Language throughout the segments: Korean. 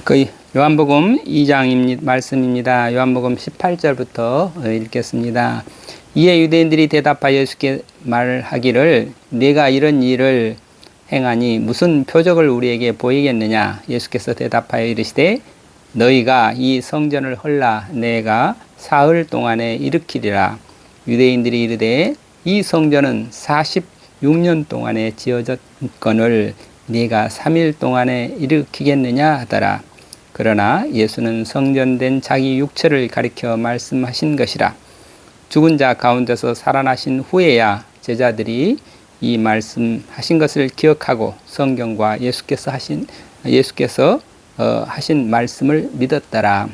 그 요한복음 2장 말씀입니다. 요한복음 18절부터 읽겠습니다. 이에 유대인들이 대답하여 예수께 말하기를 네가 이런 일을 행하니 무슨 표적을 우리에게 보이겠느냐. 예수께서 대답하여 이르시되 너희가 이 성전을 헐라 내가 사흘 동안에 일으키리라. 유대인들이 이르되 이 성전은 46년 동안에 지어졌거늘 네가 3일 동안에 일으키겠느냐 하더라. 그러나 예수는 성전된 자기 육체를 가리켜 말씀하신 것이라. 죽은 자 가운데서 살아나신 후에야 제자들이 이 말씀하신 것을 기억하고 성경과 예수께서 하신 말씀을 믿었더라.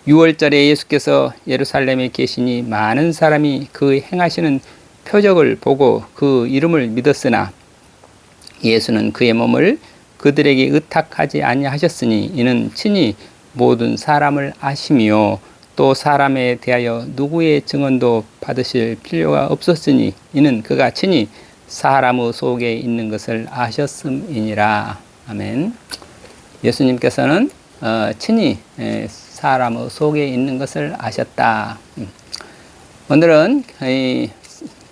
6월절에 예수께서 예루살렘에 계시니 많은 사람이 그 행하시는 표적을 보고 그 이름을 믿었으나 예수는 그의 몸을 그들에게 의탁하지 아니하셨으니 이는 친히 모든 사람을 아심이요 또 사람에 대하여 누구의 증언도 받으실 필요가 없었으니 이는 그가 친히 사람의 속에 있는 것을 아셨음이니라. 아멘. 예수님께서는 친히 사람의 속에 있는 것을 아셨다. 오늘은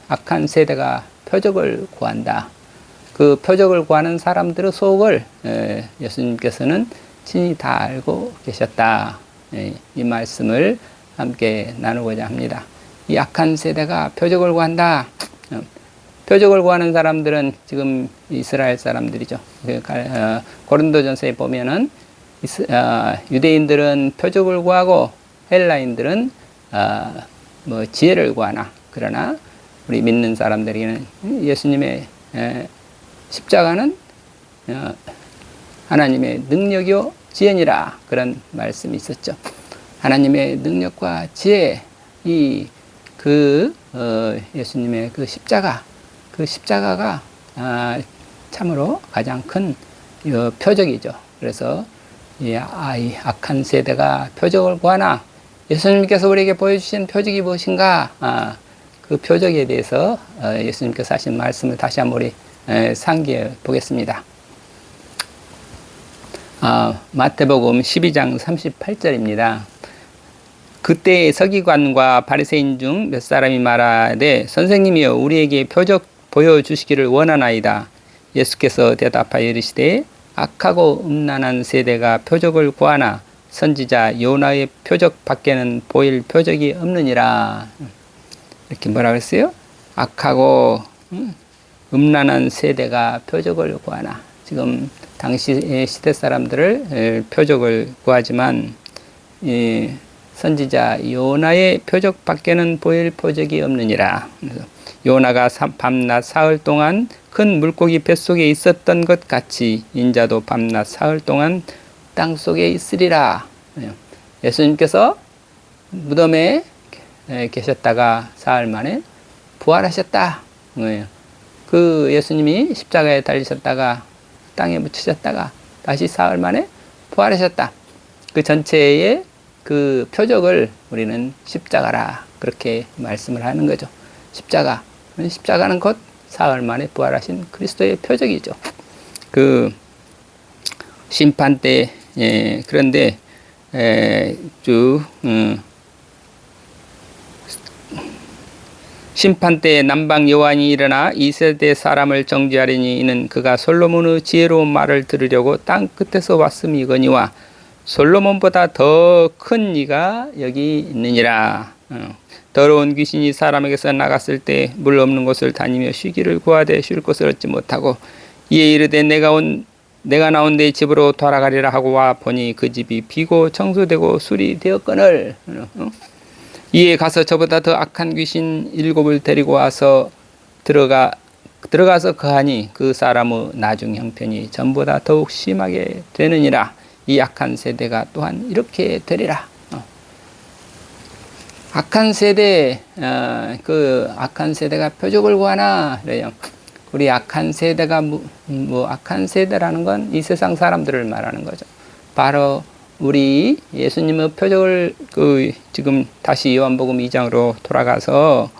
악한 세대가 표적을 구한다. 그 표적을 구하는 사람들의 속을 예수님께서는 친히 다 알고 계셨다. 이 말씀을 함께 나누고자 합니다. 이 악한 세대가 표적을 구한다. 표적을 구하는 사람들은 지금 이스라엘 사람들이죠. 고린도전서에 보면은 유대인들은 표적을 구하고 헬라인들은 지혜를 구하나. 그러나 우리 믿는 사람들에게는 예수님의 십자가는 하나님의 능력이요 지혜니라. 그런 말씀이 있었죠. 하나님의 능력과 지혜, 예수님의 그 십자가가 참으로 가장 큰 표적이죠. 그래서 이 악한 세대가 표적을 구하나 예수님께서 우리에게 보여주신 표적이 무엇인가? 그 표적에 대해서 예수님께서 하신 말씀을 다시 한번 우리 상기해 보겠습니다. 마태복음 12장 38절입니다. 그때 서기관과 바리새인 중 몇 사람이 말하되 선생님이여 우리에게 표적 보여주시기를 원하나이다. 예수께서 대답하여 이르시되 악하고 음란한 세대가 표적을 구하나 선지자 요나의 표적 밖에는 보일 표적이 없느니라. 이렇게 뭐라고 했어요? 악하고 음란한 세대가 표적을 구하나. 지금 당시 시대 사람들을 표적을 구하지만 선지자 요나의 표적 밖에는 보일 표적이 없느니라. 요나가 밤낮 사흘 동안 큰 물고기 뱃속에 있었던 것 같이 인자도 밤낮 사흘 동안 땅속에 있으리라. 예수님께서 무덤에 계셨다가 사흘 만에 부활하셨다. 그 예수님이 십자가에 달리셨다가 땅에 묻히셨다가 다시 사흘 만에 부활하셨다. 그 전체의 그 표적을 우리는 십자가라 그렇게 말씀을 하는 거죠. 십자가는 곧 사흘 만에 부활하신 그리스도의 표적이죠. 그 심판 때 그런데 심판 때 남방 여호와니 일어나 이 세대 사람을 정죄하리니 이는 그가 솔로몬의 지혜로운 말을 들으려고 땅 끝에서 왔음이거니와 솔로몬보다 더 큰 이가 여기 있느니라. 더러운 귀신이 사람에게서 나갔을 때 물 없는 곳을 다니며 쉬기를 구하되 쉴 곳을 얻지 못하고 이에 이르되 내가 나온 내 집으로 돌아가리라 하고 와 보니 그 집이 비고 청소되고 수리되었거늘. 이에 가서 저보다 더 악한 귀신 7을 데리고 와서 들어가서 거하니 그 사람의 나중 형편이 전보다 더욱 심하게 되느니라. 이 악한 세대가 또한 이렇게 되리라. 악한 세대가 표적을 구하나 그래요. 우리 악한 세대가 악한 세대라는 건 이 세상 사람들을 말하는 거죠. 바로 우리 예수님의 표적을 지금 다시 요한복음 2장으로 돌아가서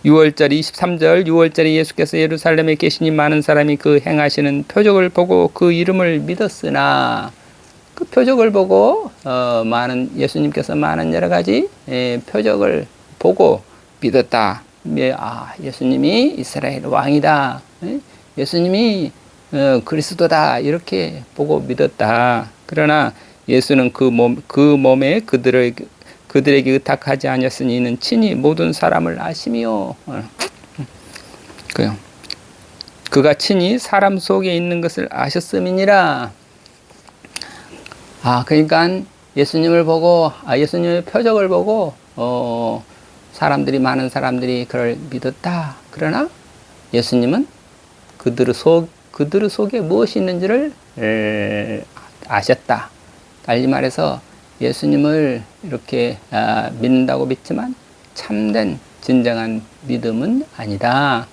6월절 23절 6월절에 예수께서 예루살렘에 계시니 많은 사람이 그 행하시는 표적을 보고 그 이름을 믿었으나 그 표적을 보고 많은 예수님께서 많은 여러 가지 표적을 보고 믿었다. 예수님이 이스라엘 왕이다. 예수님이 그리스도다. 이렇게 보고 믿었다. 그러나 예수는 그 몸에 그들에게 의탁하지 아니었으니 이는 친히 모든 사람을 아심이요. 그가 친히 사람 속에 있는 것을 아셨음이니라. 그러니까 예수님을 보고 예수님의 표적을 보고 많은 사람들이 그를 믿었다. 그러나 예수님은 그들 속에 무엇이 있는지를 아셨다. 달리 말해서 예수님을 이렇게 믿는다고 믿지만 참된 진정한 믿음은 아니다.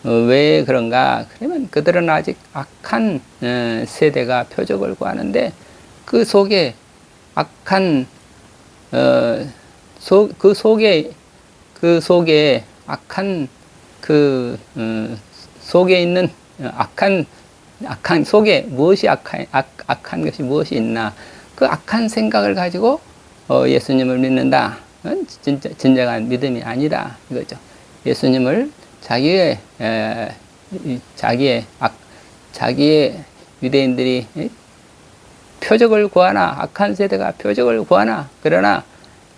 왜 그런가? 그러면 그들은 아직 악한 세대가 표적을 구하는데 그 속에 악한 악한 속에 있는 악한 속에 무엇이 악한 것이 무엇이 있나? 그 악한 생각을 가지고 예수님을 믿는다. 진정한 믿음이 아니다 이거죠. 예수님을 자기의 유대인들이 표적을 구하나 악한 세대가 표적을 구하나 그러나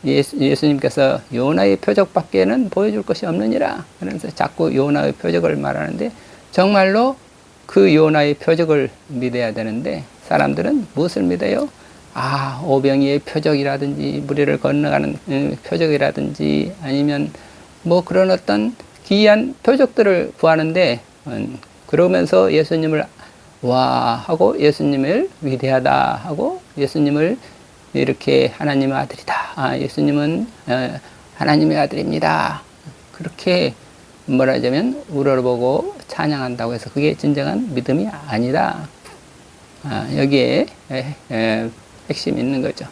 예수님께서 요나의 표적밖에는 보여줄 것이 없느니라. 그래서 자꾸 요나의 표적을 말하는데 정말로 그 요나의 표적을 믿어야 되는데 사람들은 무엇을 믿어요? 오병이의 표적이라든지 무리를 건너가는 표적이라든지 아니면 뭐 그런 어떤 기이한 표적들을 구하는데 그러면서 예수님을 하고 예수님을 위대하다 하고 예수님을 이렇게 하나님의 아들이다. 예수님은 하나님의 아들입니다. 그렇게 말하자면 우러러보고 찬양한다고 해서 그게 진정한 믿음이 아니다. 여기에 핵심이 있는 거죠.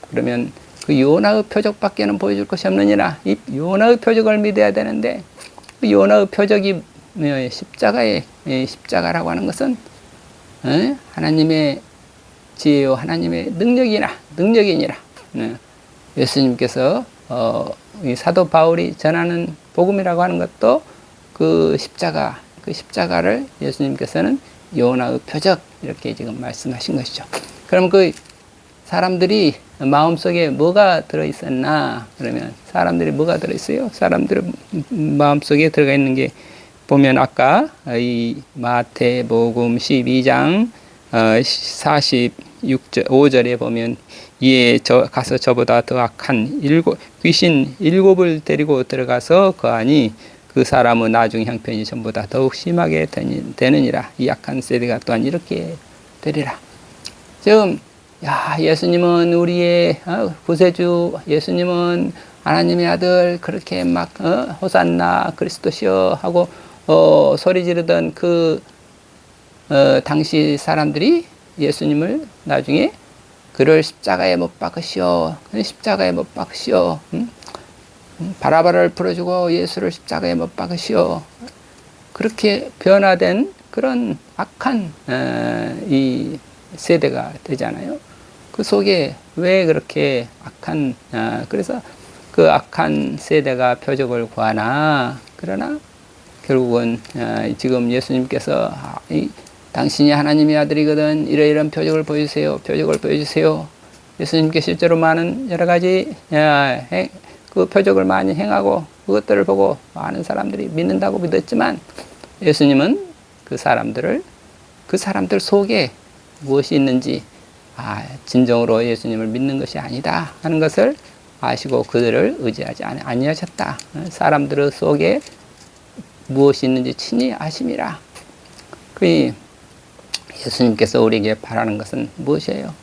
그러면 그 요나의 표적밖에는 보여줄 것이 없느니라. 이 요나의 표적을 믿어야 되는데 그 요나의 표적이 십자가라고 하는 것은 하나님의 지혜요 하나님의 능력이니라. 예수님께서 이 사도 바울이 전하는 복음이라고 하는 것도 그 십자가를 예수님께서는 요나의 표적 이렇게 지금 말씀하신 것이죠. 그럼 그 사람들이 마음속에 뭐가 들어있었나? 그러면 사람들이 뭐가 들어있어요? 사람들의 마음속에 들어가 있는 게 보면 아까 이 마태복음 12장 46절 5절에 보면 이에 가서 저보다 더 악한 귀신 7을 데리고 들어가서 거하니 그 사람은 나중 형편이 전보다 더욱 심하게 되느니라. 이 악한 세대가 또한 이렇게 되리라. 지금 예수님은 우리의 구세주, 예수님은 하나님의 아들 그렇게 막 호산나 그리스도시여 하고 소리 지르던 그 당시 사람들이 예수님을 나중에 그를 십자가에 못 박으시오. 바라바를 풀어주고 예수를 십자가에 못 박으시오. 그렇게 변화된 그런 악한 이 세대가 되잖아요. 그 속에 왜 그렇게 악한 그래서 그 악한 세대가 표적을 구하나? 그러나 결국은 지금 예수님께서 당신이 하나님의 아들이거든 이러이러한 표적을 보여주세요. 예수님께 실제로 많은 여러 가지 그 표적을 많이 행하고 그것들을 보고 많은 사람들이 믿는다고 믿었지만 예수님은 그 사람들 속에 무엇이 있는지 진정으로 예수님을 믿는 것이 아니다 하는 것을 아시고 그들을 의지하지 아니하셨다. 사람들 속에 무엇이 있는지 친히 아심이라. 예수님께서 우리에게 바라는 것은 무엇이에요?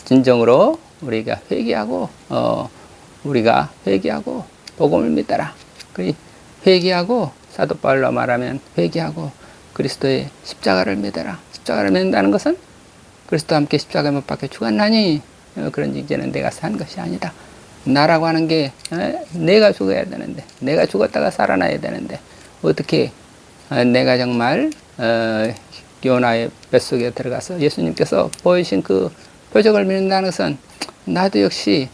진정으로 우리가 회개하고 복음을 믿어라. 회개하고 사도 바울로 말하면 회개하고 그리스도의 십자가를 믿어라. 십자가를 믿는다는 것은 그리스도와 함께 십자가에 못 박혀 죽었나니 그런지 이제는 내가 산 것이 아니다. 나라고 하는 게 내가 죽어야 되는데, 내가 죽었다가 살아나야 되는데, 어떻게 내가 정말 요나의 뱃속에 들어가서 예수님께서 보이신 그 표적을 믿는다는 것은 나도 역시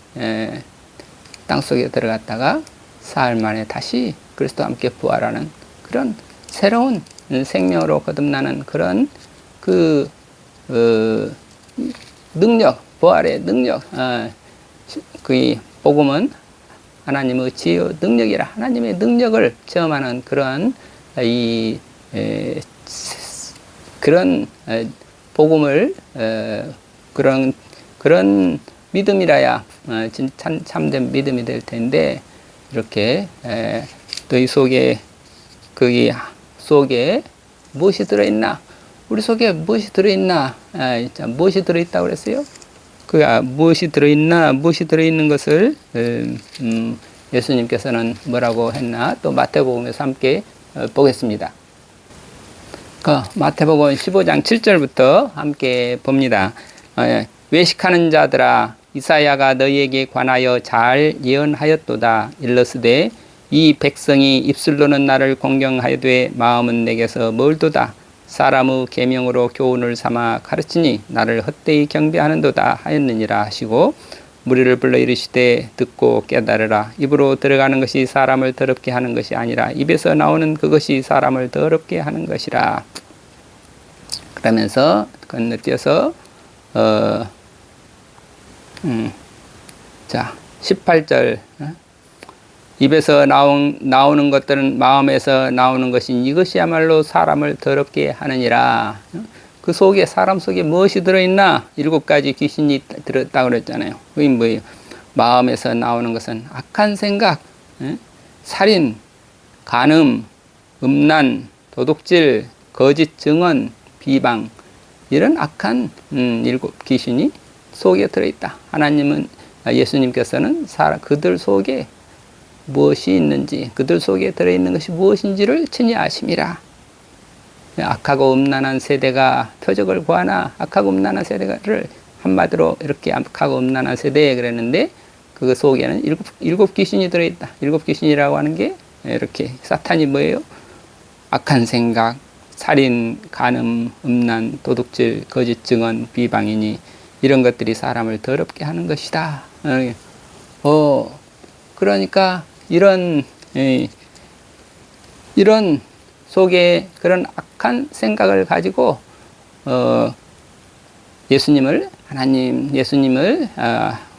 땅속에 들어갔다가 사흘 만에 다시 그리스도와 함께 부활하는 그런 새로운 생명으로 거듭나는 그런 그 능력, 부활의 능력, 그 복음은 하나님의 지혜의 능력이라 하나님의 능력을 체험하는 그런 그런 복음을 그런 믿음이라야 참된 믿음이 될 텐데 이렇게 또 이 속에 거기 속에 무엇이 들어있나? 우리 속에 무엇이 들어있나? 무엇이 들어있다고 그랬어요? 무엇이 들어있나? 무엇이 들어있는 것을 예수님께서는 뭐라고 했나? 또 마태복음에서 함께 보겠습니다. 마태복음 15장 7절부터 함께 봅니다. 외식하는 자들아, 이사야가 너희에게 관하여 잘 예언하였도다. 일러스되 이 백성이 입술로는 나를 공경하여되 마음은 내게서 멀도다. 사람의 계명으로 교훈을 삼아 가르치니 나를 헛되이 경배하는도다 하였느니라 하시고, 무리를 불러 이르시되 듣고 깨달으라. 입으로 들어가는 것이 사람을 더럽게 하는 것이 아니라 입에서 나오는 그것이 사람을 더럽게 하는 것이라. 그러면서 건너뛰어서 18절 입에서 나오는 것들은 마음에서 나오는 것인 이것이야말로 사람을 더럽게 하느니라. 그 속에, 사람 속에 무엇이 들어있나? 7가지 귀신이 들었다고 그랬잖아요. 그게 뭐예요? 마음에서 나오는 것은 악한 생각, 살인, 간음, 음란, 도둑질, 거짓 증언, 비방, 이런 악한 7 귀신이 속에 들어있다. 하나님은, 예수님께서는 그들 속에 무엇이 있는지, 그들 속에 들어있는 것이 무엇인지를 친히 아심이라. 악하고 음란한 세대가 표적을 구하나, 악하고 음란한 세대를 한마디로 이렇게 악하고 음란한 세대에 그랬는데, 그 속에는 7 귀신이 들어있다. 7 귀신이라고 하는 게 이렇게, 사탄이 뭐예요? 악한 생각, 살인, 간음, 음란, 도둑질, 거짓 증언, 비방이니 이런 것들이 사람을 더럽게 하는 것이다. 그러니까 이런 속에 그런 악한 생각을 가지고 예수님을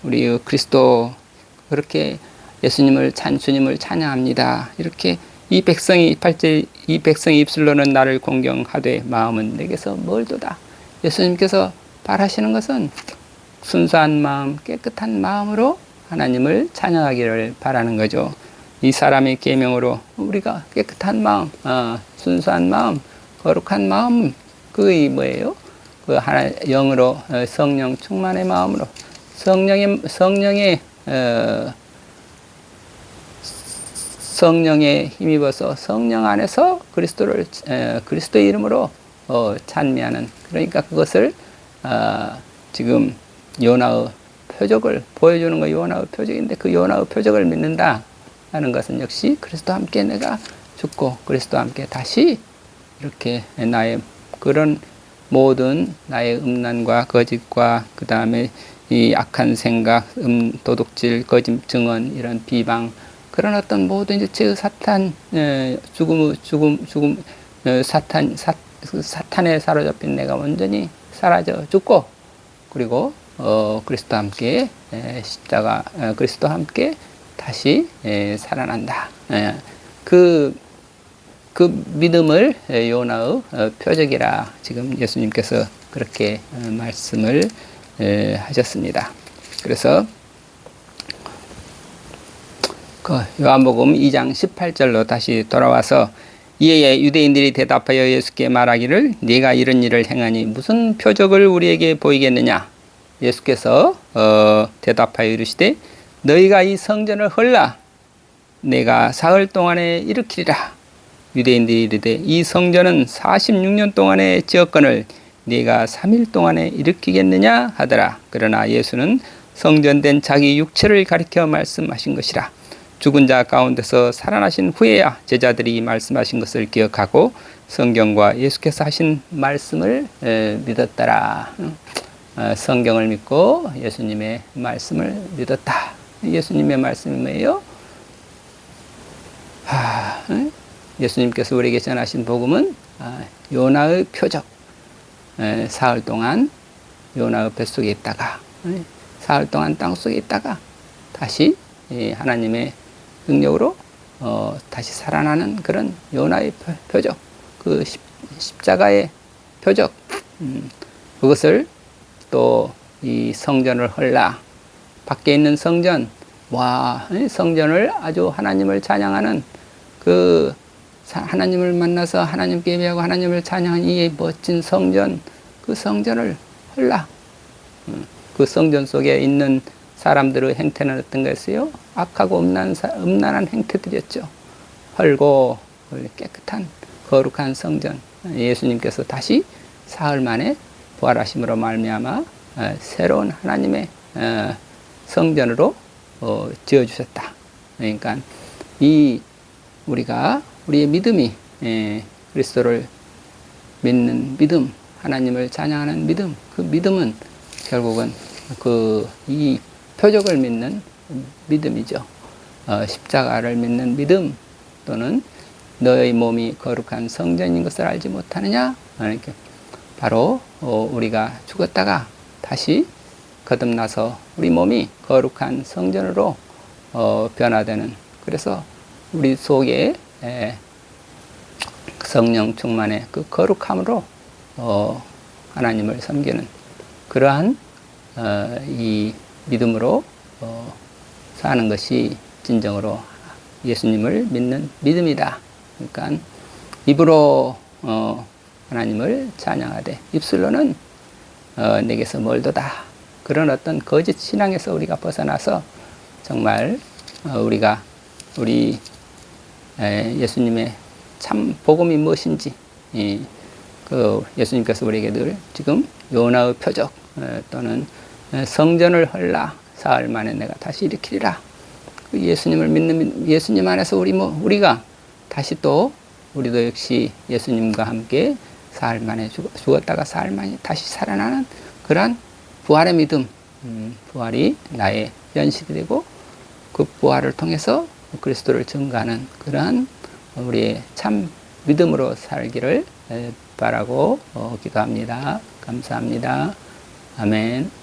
우리 그리스도, 그렇게 예수님을 주님을 찬양합니다. 이렇게 이 백성이 입술로는 나를 공경하되 마음은 내게서 멀도다. 예수님께서 바라시는 것은 순수한 마음, 깨끗한 마음으로 하나님을 찬양하기를 바라는 거죠. 이 사람의 계명으로 우리가 깨끗한 마음, 순수한 마음, 거룩한 마음, 그게 뭐예요? 그 하나 영으로 성령 충만의 마음으로 성령에 힘입어서 성령 안에서 그리스도의 이름으로 찬미하는, 그러니까 그것을 지금 요나의 표적을 보여주는 거, 요나의 표적인데 그 요나의 표적을 믿는다 하는 것은 역시 그리스도와 함께 내가 죽고 그리스도와 함께 다시 이렇게 나의 그런 모든 나의 음란과 거짓과 그 다음에 이 악한 생각, 도둑질, 거짓 증언, 이런 비방, 그런 어떤 모든 일체의 사탄, 사탄에 사로잡힌 내가 완전히 사라져 죽고, 그리고 그리스도와 함께 십자가, 그리스도와 함께 다시 살아난다. 그 믿음을 요나의 표적이라 지금 예수님께서 그렇게 말씀을 하셨습니다. 그래서 요한복음 2장 18절로 다시 돌아와서, 이에 유대인들이 대답하여 예수께 말하기를 네가 이런 일을 행하니 무슨 표적을 우리에게 보이겠느냐? 예수께서 대답하여 이르시되 너희가 이 성전을 헐라 내가 사흘 동안에 일으키리라. 유대인들이 이르되 이 성전은 46년 동안에 지었거늘 네가 3일 동안에 일으키겠느냐 하더라. 그러나 예수는 성전된 자기 육체를 가리켜 말씀하신 것이라. 죽은 자 가운데서 살아나신 후에야 제자들이 말씀하신 것을 기억하고 성경과 예수께서 하신 말씀을 믿었더라. 성경을 믿고 예수님의 말씀을 믿었다. 예수님의 말씀이 뭐예요? 예수님께서 우리에게 전하신 복음은 요나의 표적. 사흘 동안 요나의 뱃속에 있다가 사흘 동안 땅속에 있다가 다시 하나님의 능력으로 다시 살아나는 그런 요나의 표적, 그 십자가의 표적, 그것을 또 이 성전을 헐라, 밖에 있는 성전, 성전을 아주 하나님을 찬양하는 그 하나님을 만나서 하나님께 예배하고 하나님을 찬양하는 이 멋진 성전, 그 성전을 헐라. 그 성전 속에 있는 사람들의 행태는 어떤 거였어요? 악하고 음란한 행태들이었죠. 헐고 깨끗한 거룩한 성전. 예수님께서 다시 사흘 만에 부활하심으로 말미암아 새로운 하나님의 성전으로 지어주셨다. 그러니까 우리의 믿음이 그리스도를 믿는 믿음, 하나님을 찬양하는 믿음, 그 믿음은 결국은 이 표적을 믿는 믿음이죠. 십자가를 믿는 믿음, 또는 너의 몸이 거룩한 성전인 것을 알지 못하느냐? 이렇게 바로 우리가 죽었다가 다시 거듭나서 우리 몸이 거룩한 성전으로 변화되는, 그래서 우리 속에 성령 충만의 그 거룩함으로 하나님을 섬기는 그러한 이 믿음으로 사는 것이 진정으로 예수님을 믿는 믿음이다. 그러니까 입으로 하나님을 찬양하되 입술로는 내게서 멀도다. 그런 어떤 거짓 신앙에서 우리가 벗어나서 정말 우리 예수님의 참 복음이 무엇인지, 그 예수님께서 우리에게 늘 지금 요나의 표적 또는 성전을 헐라, 사흘 만에 내가 다시 일으키리라. 그 예수님을 믿는 예수님 안에서 우리가 다시 또 우리도 역시 예수님과 함께 사흘 만에 죽었다가 사흘 만에 다시 살아나는 그러한 부활의 믿음, 부활이 나의 현실이 되고 그 부활을 통해서 그리스도를 증거하는 그러한 우리의 참 믿음으로 살기를 바라고 기도합니다. 감사합니다. 아멘.